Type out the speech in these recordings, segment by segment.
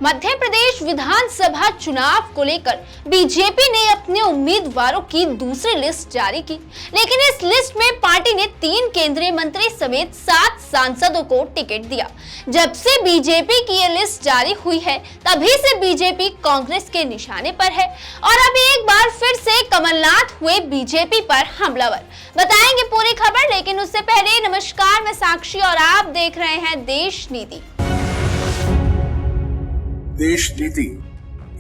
मध्य प्रदेश विधानसभा चुनाव को लेकर बीजेपी ने अपने उम्मीदवारों की दूसरी लिस्ट जारी की, लेकिन इस लिस्ट में पार्टी ने 3 केंद्रीय मंत्री समेत 7 सांसदों को टिकट दिया। जब से बीजेपी की ये लिस्ट जारी हुई है, तभी से बीजेपी कांग्रेस के निशाने पर है और अभी एक बार फिर से कमलनाथ हुए बीजेपी पर हमलावर। बताएंगे पूरी खबर, लेकिन उससे पहले नमस्कार, मैं साक्षी और आप देख रहे हैं देश नीति। देश नीति,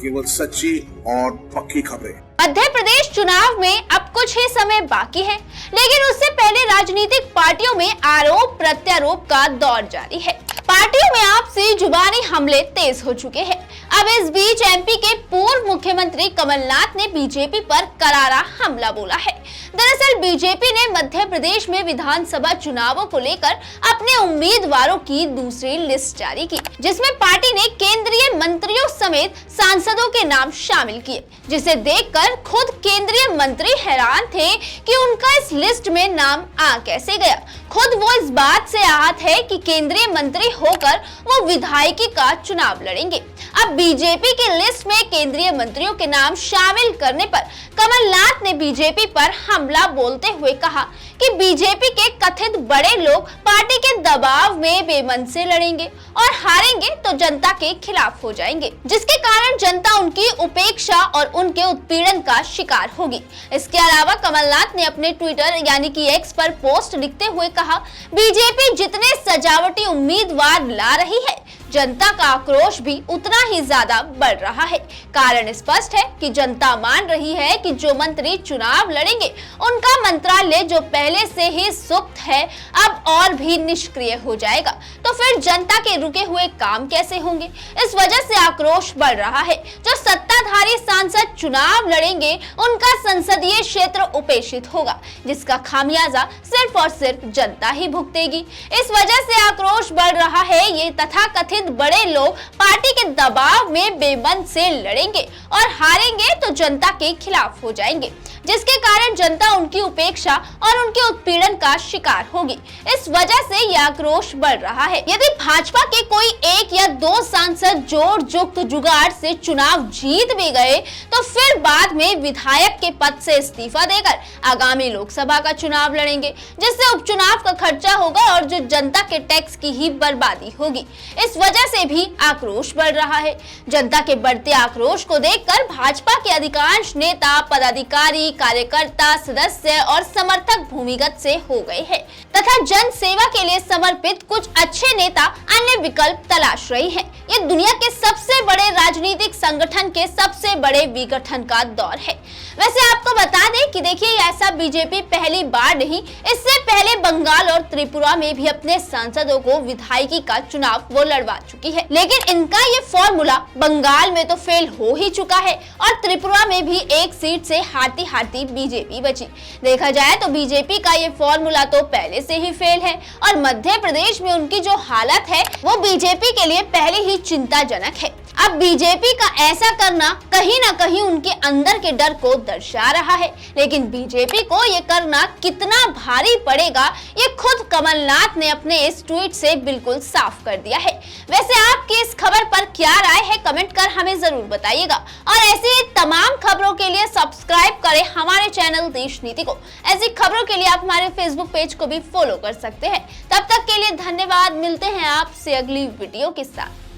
केवल सच्ची और पक्की खबरें। मध्य प्रदेश चुनाव में अब कुछ ही समय बाकी है, लेकिन उससे पहले राजनीतिक पार्टियों में आरोप प्रत्यारोप का दौर जारी है। पार्टियों में आपसी जुबानी हमले तेज हो चुके हैं। अब इस बीच एमपी के पूर्व मुख्यमंत्री कमलनाथ ने बीजेपी पर करारा हमला बोला है। दरअसल बीजेपी ने मध्य प्रदेश में विधानसभा चुनावों को लेकर अपने उम्मीदवारों की दूसरी लिस्ट जारी की, जिसमें पार्टी ने केंद्रीय मंत्रियों समेत सांसदों के नाम शामिल किए, जिसे देखकर खुद केंद्रीय मंत्री हैरान थे कि उनका इस लिस्ट में नाम आ कैसे गया। खुद वो इस बात से आहत है कि केंद्रीय मंत्री होकर वो विधायकी का चुनाव लड़ेंगे। अब बीजेपी की लिस्ट में केंद्रीय मंत्रियों के नाम शामिल करने पर कमलनाथ ने बीजेपी पर हमला बोलते हुए कहा कि बीजेपी के कथित बड़े लोग पार्टी के दबाव में बेमन से लड़ेंगे और हारेंगे तो जनता के खिलाफ हो जाएंगे, जिसके कारण जनता उनकी उपेक्षा और उनके उत्पीड़न का शिकार होगी। इसके अलावा कमलनाथ ने अपने ट्विटर यानी कि एक्स पर पोस्ट लिखते हुए कहा, बीजेपी जितने सजावटी उम्मीदवार ला रही है, जनता का आक्रोश भी उतना ही ज्यादा बढ़ रहा है। कारण स्पष्ट है कि जनता मान रही है कि जो मंत्री चुनाव लड़ेंगे उनका मंत्रालय जो पहले से ही सुप्त है अब और भी निष्क्रिय हो जाएगा, तो फिर जनता के रुके हुए काम कैसे होंगे। इस वजह से आक्रोश बढ़ रहा है। जो सत्ताधारी सांसद चुनाव लड़ेंगे उनका संसदीय क्षेत्र उपेक्षित होगा, जिसका खामियाजा सिर्फ और सिर्फ जनता ही भुगतेगी। इस वजह से आक्रोश बढ़ रहा है। ये तथाकथित बड़े लोग पार्टी के दबाव में बेबन से लड़ेंगे और हारेंगे तो जनता के खिलाफ हो जाएंगे, जिसके कारण जनता उनकी उपेक्षा और उनके उत्पीड़न का शिकार होगी। इस वजह से यह आक्रोश बढ़ रहा है। यदि भाजपा के कोई 1 या 2 सांसद जोड़ जुगत जुगाड़ से चुनाव जीत भी गए, तो फिर बाद में विधायक के पद से इस्तीफा देकर आगामी लोकसभा का चुनाव लड़ेंगे, जिससे उपचुनाव का खर्चा होगा और जो जनता के टैक्स की ही बर्बादी होगी। इस वजह से भी आक्रोश बढ़ रहा है। जनता के बढ़ते आक्रोश को देखकर भाजपा के अधिकांश नेता, पदाधिकारी, कार्यकर्ता, सदस्य और समर्थक भूमिगत से हो गए हैं तथा जन सेवा के लिए समर्पित कुछ अच्छे नेता अन्य विकल्प तलाश रहे हैं। ये दुनिया के सबसे बड़े राजनीतिक संगठन के सबसे बड़े विघटन का दौर है। वैसे आपको बता दें कि देखिए, ऐसा बीजेपी पहली बार नहीं, इससे पहले बंगाल और त्रिपुरा में भी अपने सांसदों को विधायकी का चुनाव वो लड़वा चुकी है, लेकिन इनका ये फॉर्मूला बंगाल में तो फेल हो ही चुका है और त्रिपुरा में भी 1 सीट से हारती हारती बीजेपी बची। देखा जाए तो बीजेपी का ये फॉर्मूला तो पहले से ही फेल है और मध्य प्रदेश में उनकी जो हालत है वो बीजेपी के लिए पहले ही चिंताजनक है। अब बीजेपी का ऐसा करना कहीं ना कहीं उनके अंदर के डर को दर्शा रहा है, लेकिन बीजेपी को ये करना कितना भारी पड़ेगा ये खुद कमलनाथ ने अपने इस ट्वीट से बिल्कुल साफ कर दिया है। वैसे आपकी इस खबर पर क्या राय है, कमेंट कर हमें जरूर बताइएगा और ऐसी तमाम खबरों के लिए सब्सक्राइब करें हमारे चैनल देश नीति को। ऐसी खबरों के लिए आप हमारे फेसबुक पेज को भी फॉलो कर सकते हैं। तब तक के लिए धन्यवाद। मिलते हैं आपसे अगली वीडियो के साथ।